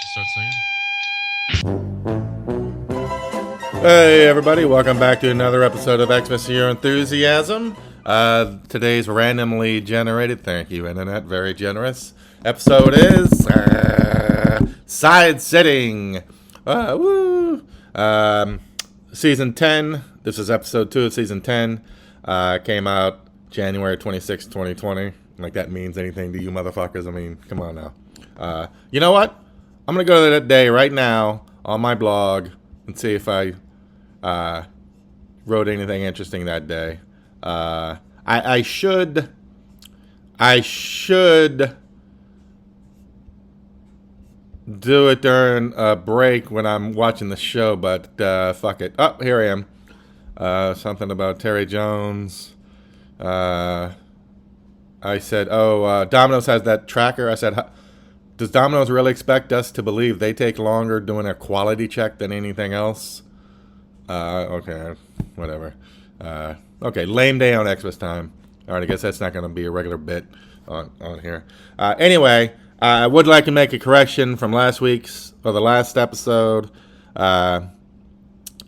Just start singing. Hey everybody, welcome back to another episode of Xmas Your Enthusiasm. Today's randomly generated, thank you internet, very generous, episode is Side Sitting. Woo! Season 10, this is episode 2 of season 10, came out January 26, 2020. Like that means anything to you motherfuckers, I mean, come on now. You know what? I'm going to go to that day right now on my blog and see if I wrote anything interesting that day. I should do it during a break when I'm watching the show, but fuck it. Oh, here I am. Something about Terry Jones. I said, Domino's has that tracker. I said, does Domino's really expect us to believe they take longer doing a quality check than anything else? Okay, whatever. Okay, lame day on Xmas time. All right, I guess that's not going to be a regular bit on here. Anyway, I would like to make a correction from last week's or the last episode. I'm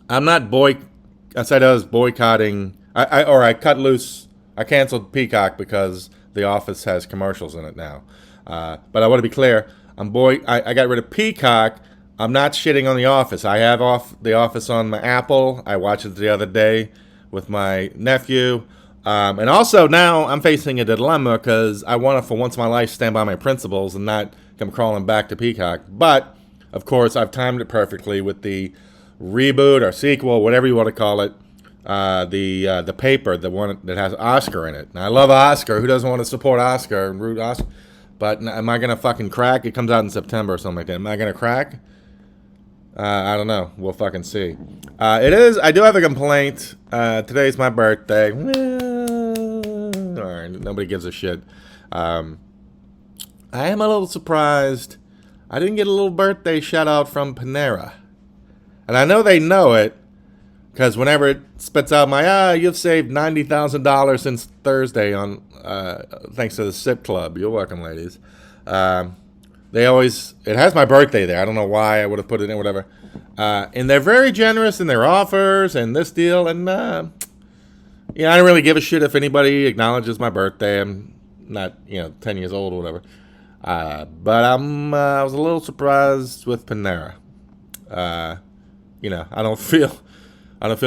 not I said I was boycotting. I cut loose. I canceled Peacock because The Office has commercials in it now. But I want to be clear. I got rid of Peacock. I'm not shitting on The Office. I have The Office on my Apple. I watched it the other day with my nephew. And also now I'm facing a dilemma because I want to, for once in my life, stand by my principles and not come crawling back to Peacock. But, of course, I've timed it perfectly with the reboot or sequel, whatever you want to call it. The paper, the one that has Oscar in it. And I love Oscar. Who doesn't want to support Oscar and root Oscar? But am I going to fucking crack? It comes out in September or something like that. Am I going to crack? I don't know. We'll fucking see. I do have a complaint. Today's my birthday. Alright, nobody gives a shit. I am a little surprised I didn't get a little birthday shout out from Panera. And I know they know it, because whenever it spits out you've saved $90,000 since Thursday on, thanks to the SIP Club. You're welcome, ladies. It has my birthday there. I don't know why I would have put it in, whatever. And they're very generous in their offers and this deal. And, I don't really give a shit if anybody acknowledges my birthday. I'm not, 10 years old or whatever. But I was a little surprised with Panera. I don't feel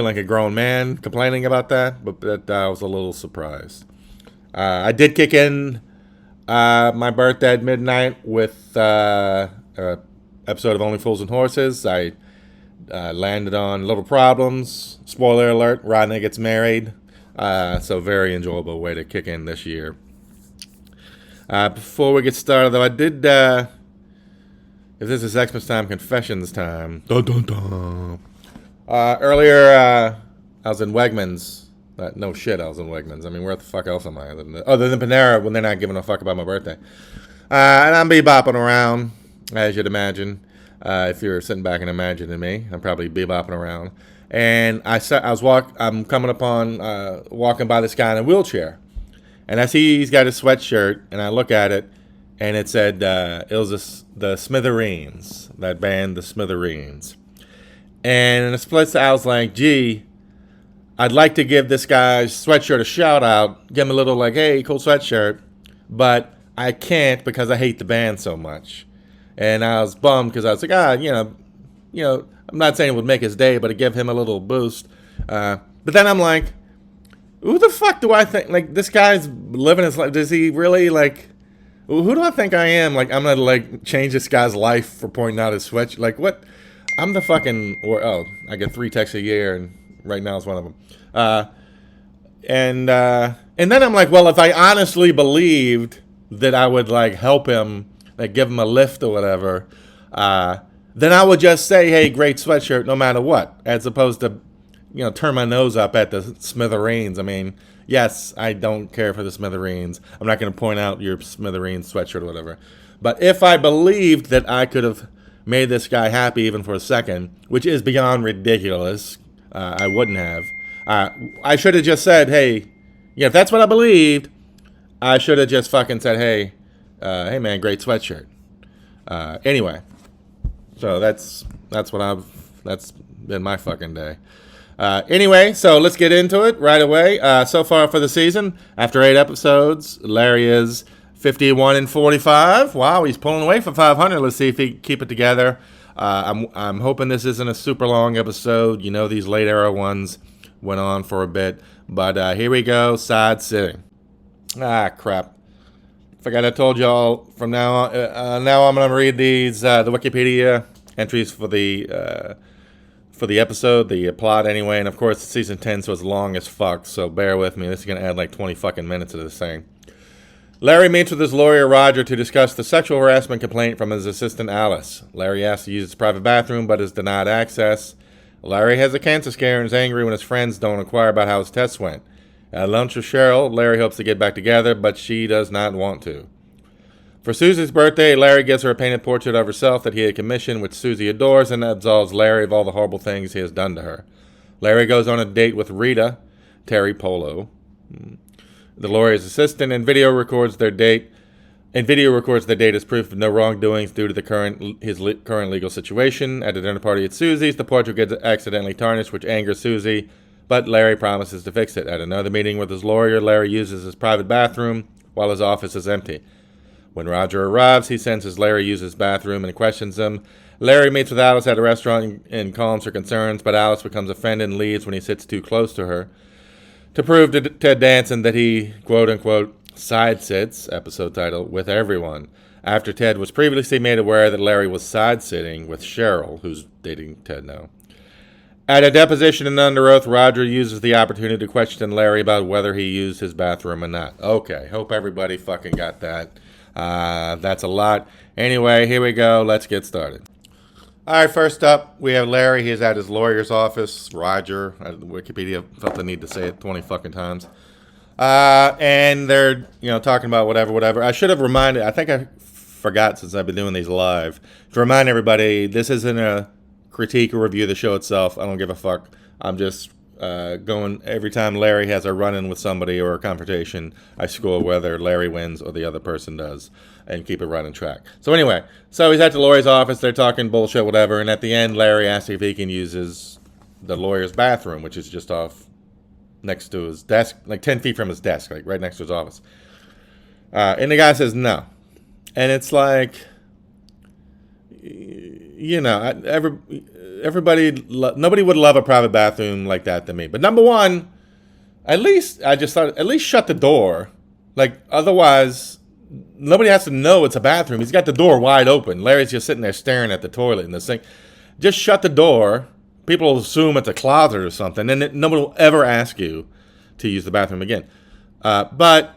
like a grown man complaining about that, but I was a little surprised. I did kick in my birthday at midnight with an episode of Only Fools and Horses. I landed on Little Problems. Spoiler alert, Rodney gets married. So very enjoyable way to kick in this year. Before we get started, though, I did, if this is Xmas time, confessions time. Dun, dun, dun. Earlier, I was in Wegmans. No shit, I was in Wegmans. I mean, where the fuck else am I? Other than Panera, when they're not giving a fuck about my birthday. And I'm bebopping around, as you'd imagine. If you're sitting back and imagining me, I'm probably bebopping around. And I'm coming upon, walking by this guy in a wheelchair. And I see he's got a sweatshirt, and I look at it, and it said, it was the Smithereens, that band, the Smithereens. And in a split second, I was like, gee, I'd like to give this guy's sweatshirt a shout out, give him a little like, hey, cool sweatshirt, but I can't because I hate the band so much. And I was bummed because I was like, I'm not saying it would make his day, but it give him a little boost. But then I'm like, who the fuck do I think, like, this guy's living his life, does he really, like, who do I think I am? Like, I'm gonna, like, change this guy's life for pointing out his sweatshirt, like, what? I'm the fucking, I get 3 texts a year, and right now is one of them. And then I'm like, well, if I honestly believed that I would, like, help him, like, give him a lift or whatever, then I would just say, hey, great sweatshirt, no matter what, as opposed to, turn my nose up at the Smithereens. I mean, yes, I don't care for the Smithereens. I'm not going to point out your Smithereens sweatshirt or whatever. But if I believed that I could have made this guy happy even for a second, which is beyond ridiculous, I wouldn't have. I should have just said, hey, if that's what I believed, I should have just fucking said, hey man, great sweatshirt. Anyway, So that's been my fucking day. Anyway, so let's get into it right away. So far for the season, after 8 episodes, Larry is 51 and 45. Wow, he's pulling away for 500. Let's see if he can keep it together. I'm hoping this isn't a super long episode. You know, these late era ones went on for a bit. But here we go, side sitting. Ah, crap. Forgot I told y'all from now on. Now I'm going to read these, the Wikipedia entries for the episode, the plot anyway. And of course, season 10, so it's long as fuck. So bear with me. This is going to add like 20 fucking minutes to this thing. Larry meets with his lawyer, Roger, to discuss the sexual harassment complaint from his assistant, Alice. Larry asks to use his private bathroom, but is denied access. Larry has a cancer scare and is angry when his friends don't inquire about how his tests went. At lunch with Cheryl, Larry hopes to get back together, but she does not want to. For Susie's birthday, Larry gives her a painted portrait of herself that he had commissioned, which Susie adores, and absolves Larry of all the horrible things he has done to her. Larry goes on a date with Rita, Terry Polo, the lawyer's assistant, and video records their date as proof of no wrongdoings due to his current legal situation. At a dinner party at Susie's, the portrait gets accidentally tarnished, which angers Susie, but Larry promises to fix it. At another meeting with his lawyer, Larry uses his private bathroom while his office is empty. When Roger arrives, he senses Larry use his bathroom and questions him. Larry meets with Alice at a restaurant and calms her concerns, but Alice becomes offended and leaves when he sits too close to her. To prove to Ted Danson that he, quote-unquote, side-sits, episode title, with everyone, after Ted was previously made aware that Larry was side-sitting with Cheryl, who's dating Ted now. At a deposition and under oath, Roger uses the opportunity to question Larry about whether he used his bathroom or not. Okay, hope everybody fucking got that. That's a lot. Anyway, here we go. Let's get started. All right, first up, we have Larry. He's at his lawyer's office. Roger. Wikipedia felt the need to say it 20 fucking times. And they're, talking about whatever. I should have reminded, I think I forgot since I've been doing these live, to remind everybody, this isn't a critique or review of the show itself. I don't give a fuck. I'm just going, every time Larry has a run-in with somebody or a confrontation, I score whether Larry wins or the other person does and keep it running track. So anyway, he's at the lawyer's office, they're talking bullshit, whatever, and at the end, Larry asks if he can use the lawyer's bathroom, which is just off next to his desk, like 10 feet from his desk, like right next to his office. And the guy says no. And it's like, nobody would love a private bathroom like that than me. But number one, at least shut the door. Like, otherwise, nobody has to know it's a bathroom. He's got the door wide open. Larry's just sitting there staring at the toilet and the sink. Just shut the door. People will assume it's a closet or something, and nobody will ever ask you to use the bathroom again. But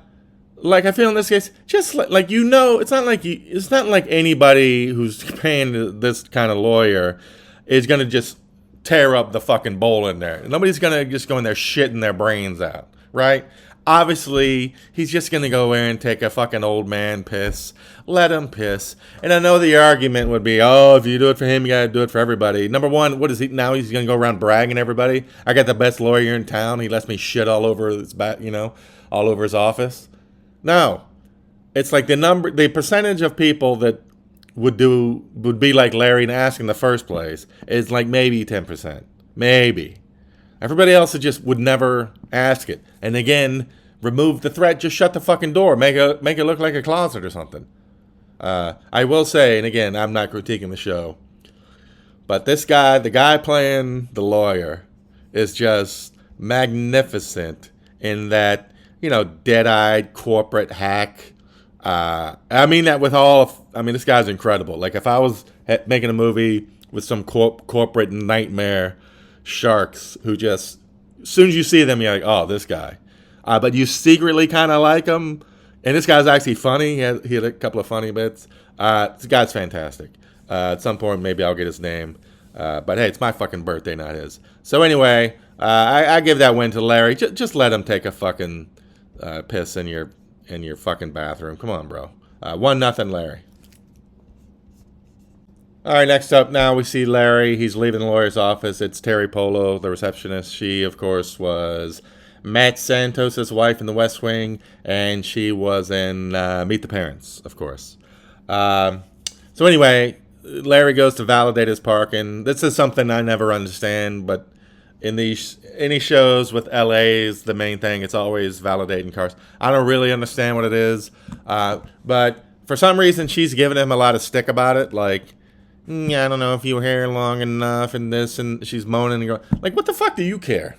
like I feel in this case, just like it's not like anybody who's paying this kind of lawyer is gonna just tear up the fucking bowl in there. Nobody's gonna just go in there shitting their brains out, right? Obviously, he's just going to go in and take a fucking old man piss. Let him piss. And I know the argument would be, oh, if you do it for him, you got to do it for everybody. Number one, what is he now? He's going to go around bragging everybody. I got the best lawyer in town. He lets me shit all over his back, all over his office. No. It's like the percentage of people that would be like Larry and ask in the first place is like maybe 10%. Maybe. Everybody else would never ask it. And again, remove the threat. Just shut the fucking door. Make it look like a closet or something. I will say, and again, I'm not critiquing the show, but this guy, the guy playing the lawyer, is just magnificent in that, dead-eyed corporate hack. I mean that with this guy's incredible. Like if I was making a movie with some corporate nightmare sharks who just, as soon as you see them, you're like, oh, this guy. But you secretly kind of like him. And this guy's actually funny. He had a couple of funny bits. This guy's fantastic. At some point, maybe I'll get his name. But hey, it's my fucking birthday, not his. So anyway, I give that win to Larry. Just let him take a fucking piss in your fucking bathroom. Come on, bro. 1-0 Larry. All right, next up now we see Larry. He's leaving the lawyer's office. It's Terry Polo, the receptionist. She, of course, was Matt Santos' wife in The West Wing, and she was in Meet the Parents, of course. So anyway, Larry goes to validate his parking. This is something I never understand, but in these any shows with LA's the main thing. It's always validating cars. I don't really understand what it is, but for some reason she's giving him a lot of stick about it. Like, I don't know if you were here long enough and this, and she's moaning and going, like, what the fuck do you care?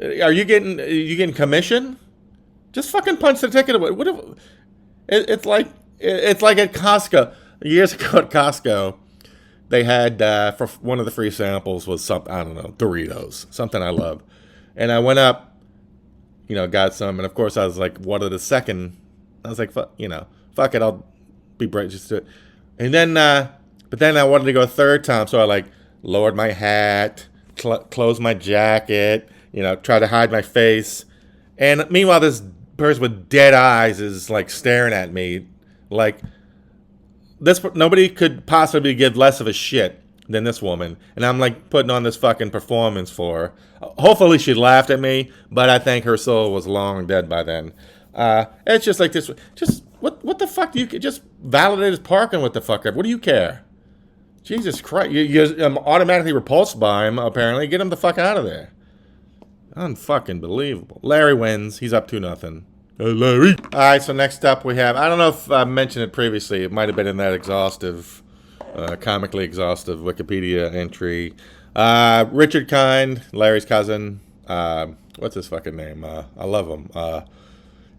Are you getting commission? Just fucking punch the ticket away. What if, it's like at Costco. Years ago at Costco, they had for one of the free samples was something, I don't know, Doritos, something I love. And I went up, got some, and of course I was like, what are the second? I was like, fuck it, I'll be bright just to it. And then, but then I wanted to go a third time, so I like lowered my hat, closed my jacket, try to hide my face. And meanwhile, this person with dead eyes is like staring at me, like this. Nobody could possibly give less of a shit than this woman, and I'm like putting on this fucking performance for her. Hopefully, she laughed at me, but I think her soul was long dead by then. It's just like this. Just what the fuck do you just validate his parking with the fucker? What do you care? Jesus Christ, you're automatically repulsed by him. Apparently, get him the fuck out of there. Unfucking believable. Larry wins. He's up 2-0. Hey, Larry. All right, so next up we have, I don't know if I mentioned it previously. It might have been in that comically exhaustive Wikipedia entry. Richard Kind, Larry's cousin. What's his fucking name? I love him.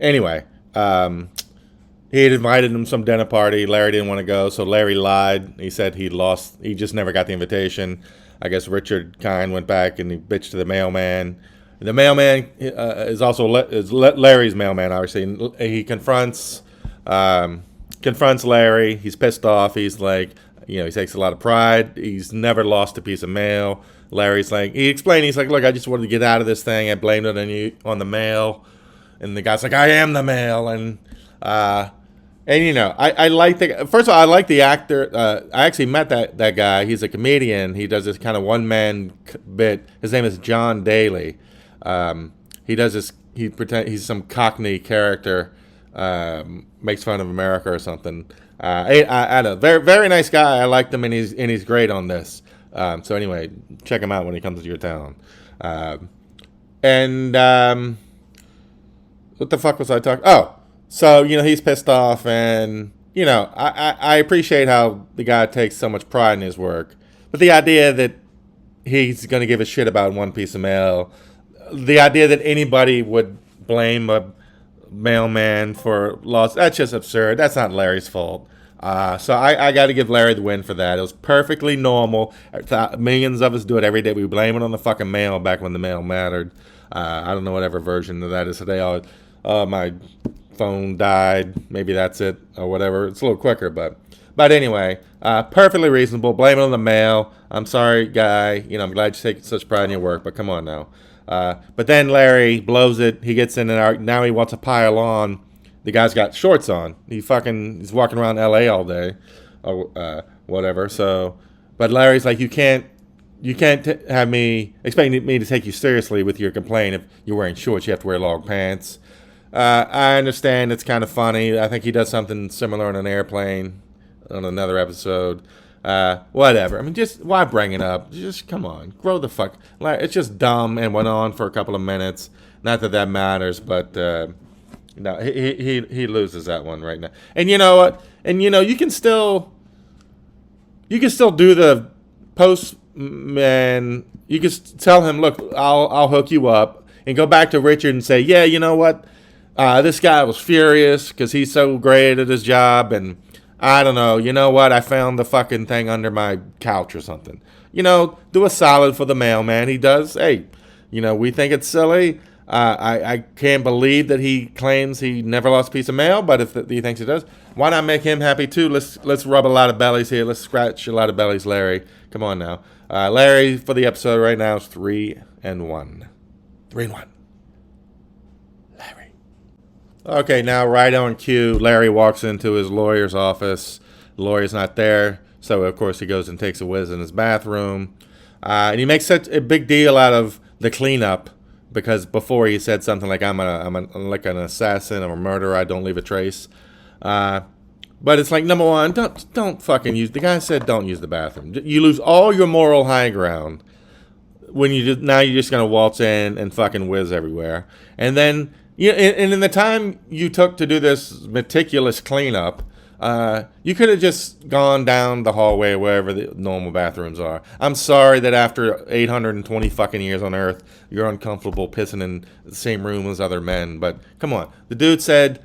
Anyway, he had invited him to some dinner party. Larry didn't want to go, so Larry lied. He said he just never got the invitation. I guess Richard Kind went back and he bitched to the mailman. The mailman is also Larry's mailman, obviously. He confronts Larry. He's pissed off. He's like, he takes a lot of pride. He's never lost a piece of mail. Larry's like, he explained, he's like, look, I just wanted to get out of this thing. I blamed it on the mail. And the guy's like, I am the mail. And I like first of all, I like the actor. I actually met that guy. He's a comedian. He does this kind of one-man bit. His name is John Daly. He does this. He pretend he's some Cockney character. Makes fun of America or something. I don't know. Very very nice guy. I liked him, and he's great on this. So anyway, check him out when he comes to your town. What the fuck was I talking? Oh, so he's pissed off, and I appreciate how the guy takes so much pride in his work, but the idea that he's going to give a shit about one piece of mail. The idea that anybody would blame a mailman for loss, that's just absurd. That's not Larry's fault. So I got to give Larry the win for that. It was perfectly normal. Millions of us do it every day. We blame it on the fucking mail back when the mail mattered. I don't know whatever version of that is today. My phone died. Maybe that's it or whatever. It's a little quicker, but anyway, perfectly reasonable. Blame it on the mail. I'm sorry, guy. I'm glad you take such pride in your work, but come on now. But then Larry blows it. He gets in and now he wants to pile on. The guy's got shorts on. He's walking around LA all day, or whatever. So, but Larry's like, you can't have me expect me to take you seriously with your complaint if you're wearing shorts. You have to wear long pants. I understand it's kind of funny. I think he does something similar on an airplane on another episode. Whatever. I mean, just why bring it up? Just come on, grow the fuck. It's just dumb and went on for a couple of minutes. Not that matters, but no, he loses that one right now. And you know what? And you can still do the postman. You can tell him, look, I'll hook you up, and go back to Richard and say, yeah, you know what? This guy was furious because he's so great at his job, and I don't know. You know what? I found the fucking thing under my couch or something. Do a solid for the mailman. He does. Hey, we think it's silly. I can't believe that he claims he never lost a piece of mail, but if he thinks he does, why not make him happy too? Let's rub a lot of bellies here. Let's scratch a lot of bellies, Larry. Come on now. Larry, for the episode right now, is 3-1. 3-1. Larry. Okay, now right on cue, Larry walks into his lawyer's office. The lawyer's not there, so of course he goes and takes a whiz in his bathroom. And he makes such a big deal out of the cleanup, because before he said something like, I'm like an assassin, I'm a murderer, I don't leave a trace. But it's like, number one, don't fucking use. The guy said don't use the bathroom. You lose all your moral high ground when now you're just gonna waltz in and fucking whiz everywhere. And then and in the time you took to do this meticulous cleanup, you could have just gone down the hallway wherever the normal bathrooms are. I'm sorry that after 820 fucking years on Earth, you're uncomfortable pissing in the same room as other men. But come on, the dude said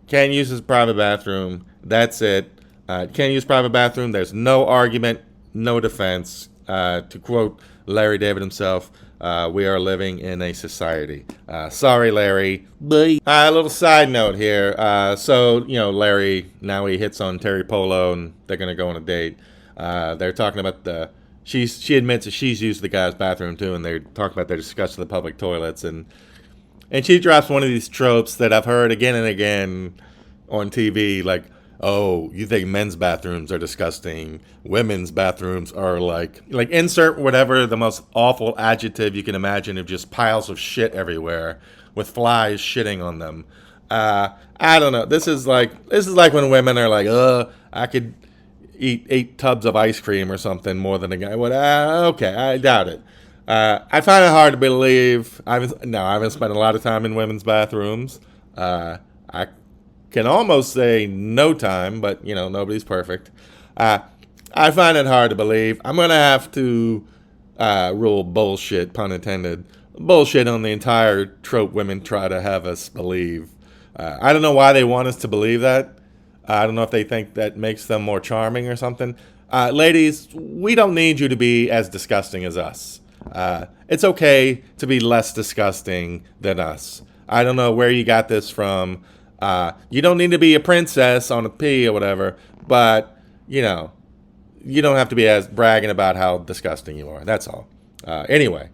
can't use his private bathroom. That's it. Can't use private bathroom. There's no argument, no defense. To quote Larry David himself, we are living in a society. Sorry, Larry. Bye. A little side note here. So, Larry, now he hits on Terry Polo and they're going to go on a date. They're talking about she admits that she's used the guy's bathroom too, and they're talking about their discussion of the public toilets. And she drops one of these tropes that I've heard again and again on TV, like, oh, you think men's bathrooms are disgusting? Women's bathrooms are like insert whatever the most awful adjective you can imagine of just piles of shit everywhere with flies shitting on them. I don't know. This is like when women are like, I could eat 8 tubs of ice cream or something more than a guy. Okay, I doubt it. I find it hard to believe. I haven't spent a lot of time in women's bathrooms. I can almost say no time, but nobody's perfect. I find it hard to believe. I'm gonna have to rule bullshit, pun intended, bullshit on the entire trope women try to have us believe. I don't know why they want us to believe that. I don't know if they think that makes them more charming or something. Ladies, we don't need you to be as disgusting as us. It's okay to be less disgusting than us. I don't know where you got this from. You don't need to be a princess on a P or whatever, but, you don't have to be as bragging about how disgusting you are. That's all. Anyway,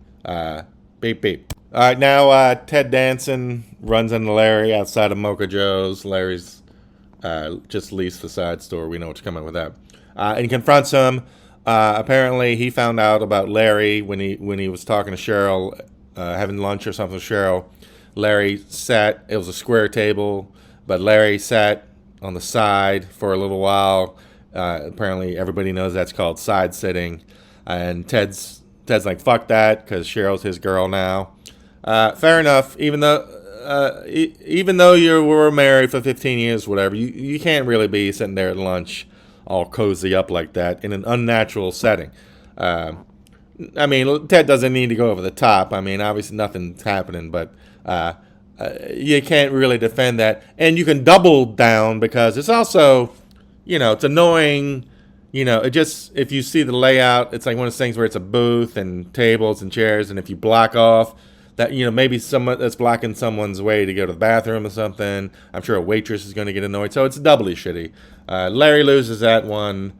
beep, beep. All right, now Ted Danson runs into Larry outside of Mocha Joe's. Larry's just leased the side store. We know what's coming with that. And confronts him. Apparently, he found out about Larry when he was talking to Cheryl, having lunch or something with Cheryl. Larry sat. It was a square table, but Larry sat on the side for a little while. Apparently, everybody knows that's called side sitting. And Ted's like, fuck that, because Cheryl's his girl now. Fair enough. Even though you were married for 15 years, whatever, you can't really be sitting there at lunch all cozy up like that in an unnatural setting. I mean, Ted doesn't need to go over the top. I mean, obviously nothing's happening, but you can't really defend that. And you can double down because it's also, it's annoying. It just, if you see the layout, it's like one of those things where it's a booth and tables and chairs, and if you block off that, maybe someone that's blocking someone's way to go to the bathroom or something, I'm sure a waitress is going to get annoyed. So it's doubly shitty. Larry loses that one,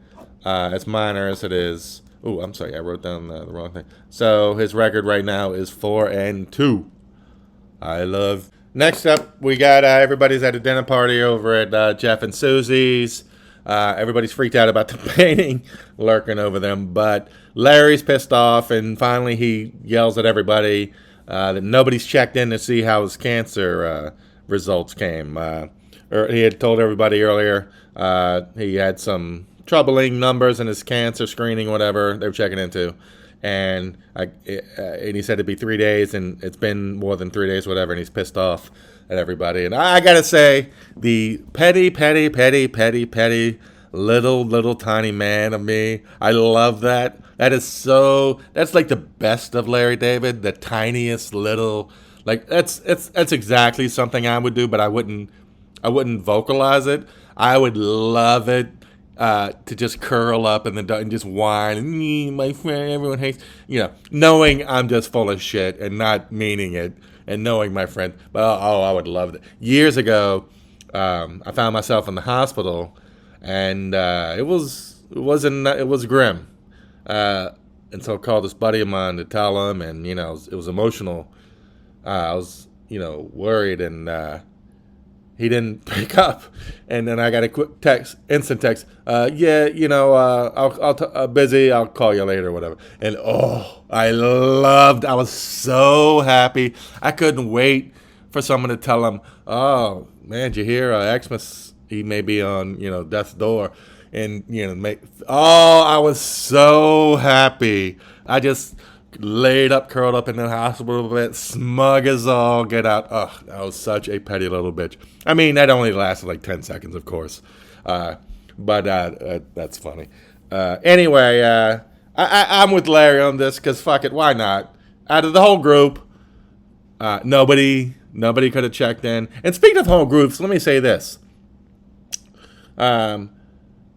as minor as it is. Oh, I'm sorry, I wrote down the wrong thing. So his record right now is 4-2. I love. Next up, we got everybody's at a dinner party over at Jeff and Susie's. Everybody's freaked out about the painting lurking over them, but Larry's pissed off, and finally he yells at everybody that nobody's checked in to see how his cancer results came. He had told everybody earlier he had some troubling numbers in his cancer screening, whatever they were checking into, and he said it'd be 3 days, and it's been more than 3 days, whatever, and he's pissed off at everybody. And I gotta say, the petty little tiny man of me, I love that. That's like the best of Larry David, the tiniest little, like that's exactly something I would do, but I wouldn't vocalize it. I would love it to just curl up and just whine and my friend, everyone hates, knowing I'm just full of shit and not meaning it, and knowing my friend. But I would love it. Years ago, I found myself in the hospital, and it was grim. And so I called this buddy of mine to tell him, and it was emotional. I was worried, and he didn't pick up, and then I got a quick instant text. I'll busy. I'll call you later, or whatever. And I was so happy. I couldn't wait for someone to tell him, oh man, did you hear Xmas he may be on, death's door, and I was so happy. I just laid up, curled up in the hospital a bit, smug as all get out. Ugh, I was such a petty little bitch. I mean, that only lasted like 10 seconds, of course. But that's funny. Anyway, I'm with Larry on this because fuck it, why not? Out of the whole group, nobody could have checked in. And speaking of whole groups, let me say this.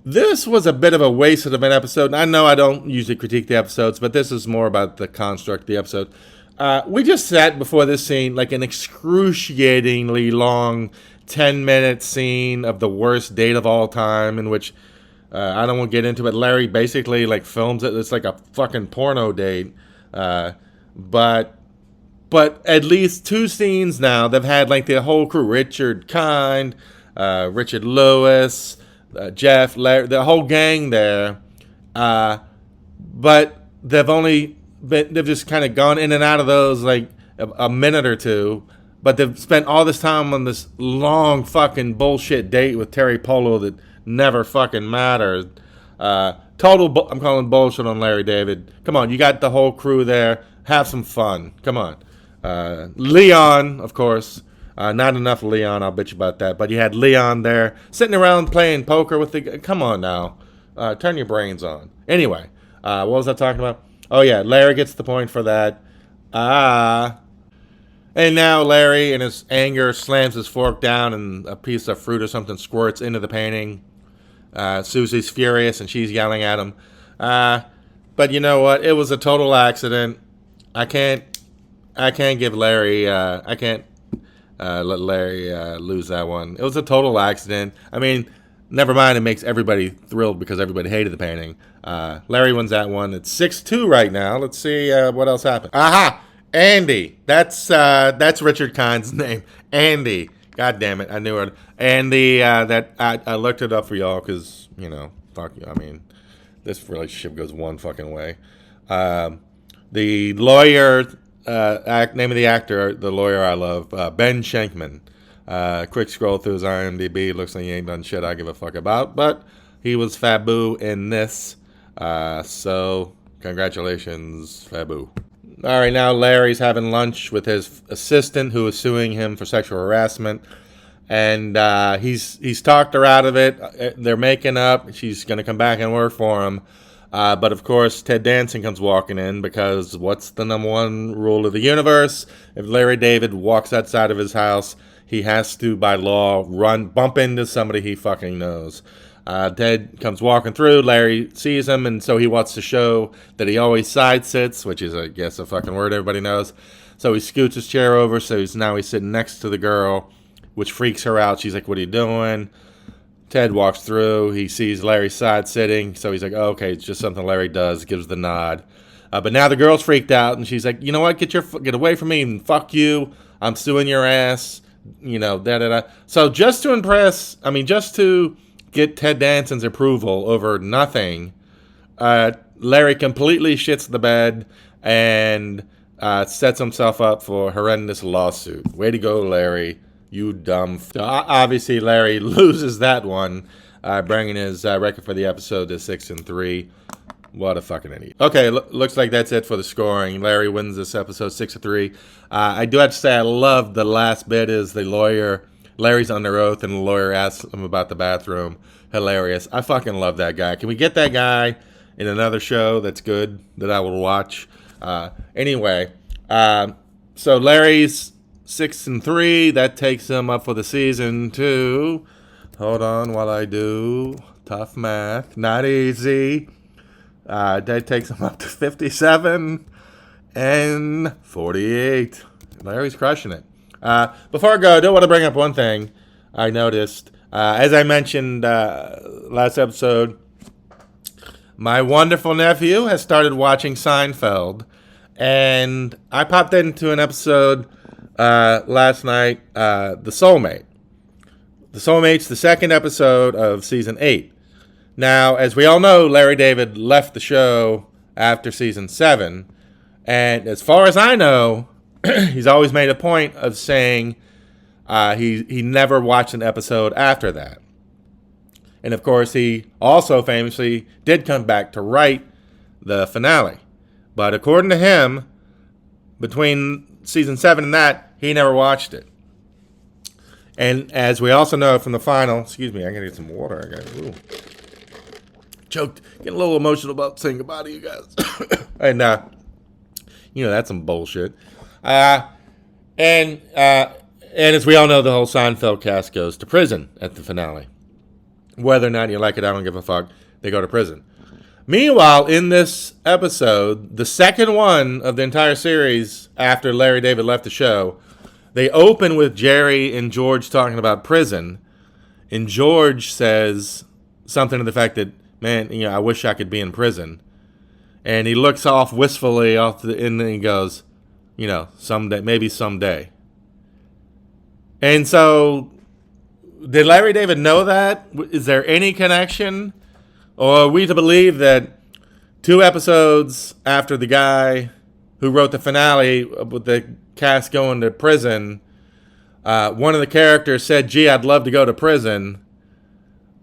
This was a bit of a waste of an episode. I know I don't usually critique the episodes, but this is more about the construct of the episode. We just sat before this scene like an excruciatingly long 10-minute scene of the worst date of all time, in which I don't want to get into it. Larry basically like films it. It's like a fucking porno date. But at least 2 scenes now, they've had like the whole crew: Richard Kind, Richard Lewis, Jeff, Larry, the whole gang there. But they've just kind of gone in and out of those like a minute or two. But they've spent all this time on this long fucking bullshit date with Terry Polo that never fucking mattered. I'm calling bullshit on Larry David. Come on, you got the whole crew there. Have some fun. Come on. Leon, of course. Not enough Leon, I'll bitch about that. But you had Leon there sitting around playing poker with the... Come on now. Turn your brains on. Anyway, what was I talking about? Oh, yeah, Larry gets the point for that. And now Larry, in his anger, slams his fork down and a piece of fruit or something squirts into the painting. Susie's furious and she's yelling at him. But you know what? It was a total accident. I can't give Larry... I can't let Larry lose that one. It was a total accident. I mean, never mind, it makes everybody thrilled because everybody hated the painting. Larry wins that one. It's 6-2 right now. Let's see what else happened. Aha! Andy. That's Richard Kind's name. Andy. God damn it, I knew it. Andy, I looked it up for y'all because, fuck you. I mean, this relationship goes one fucking way. The lawyer... name of the actor, the lawyer I love, Ben Schenkman. Quick scroll through his IMDb. Looks like he ain't done shit I give a fuck about, but he was Fabu in this. So congratulations, Fabu. All right, now Larry's having lunch with his assistant, who is suing him for sexual harassment, and he's talked her out of it. They're making up. She's gonna come back and work for him. But of course, Ted Danson comes walking in because what's the number one rule of the universe? If Larry David walks outside of his house, he has to, by law, bump into somebody he fucking knows. Ted comes walking through, Larry sees him, and so he wants to show that he always side sits, which is, I guess, a fucking word everybody knows. So he scoots his chair over, so he's sitting next to the girl, which freaks her out. She's like, what are you doing? Ted walks through, he sees Larry side sitting, so he's like, oh, okay, it's just something Larry does, gives the nod. But now the girl's freaked out, and she's like, you know what, get away from me, and fuck you, I'm suing your ass, da-da-da. So just to get Ted Danson's approval over nothing, Larry completely shits the bed and sets himself up for a horrendous lawsuit. Way to go, Larry. You dumb... Obviously, Larry loses that one, bringing his record for the episode to 6-3. What a fucking idiot. Okay, looks like that's it for the scoring. Larry wins this episode 6-3. I do have to say I love the last bit is the lawyer... Larry's under oath, and the lawyer asks him about the bathroom. Hilarious. I fucking love that guy. Can we get that guy in another show that's good, that I will watch? Anyway, so Larry's 6-3. That takes him up for the season to... Hold on while I do tough math. Not easy. That takes him up to 57 and 48. Larry's crushing it. Before I go, I do want to bring up one thing I noticed. As I mentioned last episode, my wonderful nephew has started watching Seinfeld. And I popped into an episode last night, The Soulmate. The Soulmate's the second episode of season 8. Now, as we all know, Larry David left the show after season 7. And as far as I know, he's always made a point of saying he never watched an episode after that. And of course, he also famously did come back to write the finale. But according to him, between season 7 and that, he never watched it. And as we also know from the final, excuse me, I gotta get some water. Choked, getting a little emotional about saying goodbye to you guys. And that's some bullshit. And as we all know, the whole Seinfeld cast goes to prison at the finale. Whether or not you like it, I don't give a fuck. They go to prison. Meanwhile, in this episode, the second one of the entire series after Larry David left the show, they open with Jerry and George talking about prison. And George says something to the fact that, man, I wish I could be in prison. And he looks off wistfully and then he goes, someday, maybe someday. And so, did Larry David know that? Is there any connection? Or are we to believe that 2 episodes after the guy who wrote the finale with the cast going to prison, one of the characters said, gee, I'd love to go to prison.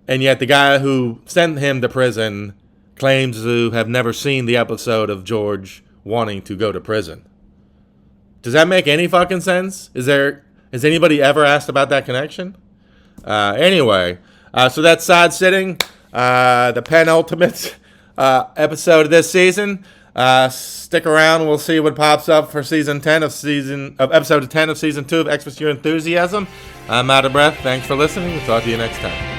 And yet the guy who sent him to prison claims to have never seen the episode of George wanting to go to prison. Does that make any fucking sense? Has anybody ever asked about that connection? Anyway, so that's Side Sitting, the penultimate episode of this season. Stick around. We'll see what pops up for episode 10 of season 2 of Xmas Your Enthusiasm. I'm out of breath. Thanks for listening. We'll talk to you next time.